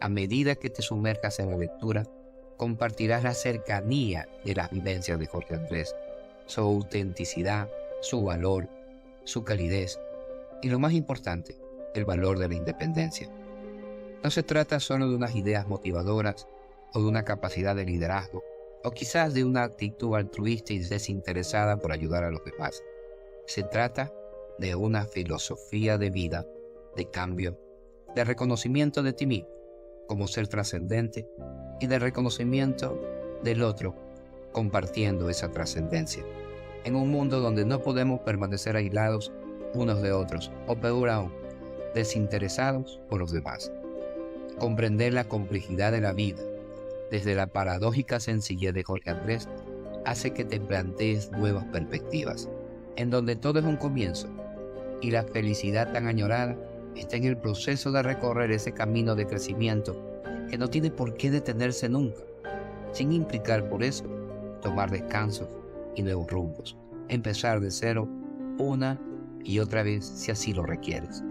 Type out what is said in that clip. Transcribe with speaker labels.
Speaker 1: A medida que te sumerjas en la lectura, compartirás la cercanía de las vivencias de Jorge Andrés, su autenticidad, su valor, su calidez y, lo más importante, el valor de la independencia. No se trata solo de unas ideas motivadoras o de una capacidad de liderazgo, o quizás de una actitud altruista y desinteresada por ayudar a los demás. Se trata de una filosofía de vida, de cambio, de reconocimiento de ti mismo como ser trascendente y de reconocimiento del otro compartiendo esa trascendencia. En un mundo donde no podemos permanecer aislados unos de otros, o peor aún, desinteresados por los demás. Comprender la complejidad de la vida desde la paradójica sencillez de Jorge Andrés hace que te plantees nuevas perspectivas, en donde todo es un comienzo y la felicidad tan añorada está en el proceso de recorrer ese camino de crecimiento que no tiene por qué detenerse nunca, sin implicar por eso tomar descansos y nuevos rumbos, empezar de cero una y otra vez si así lo requieres.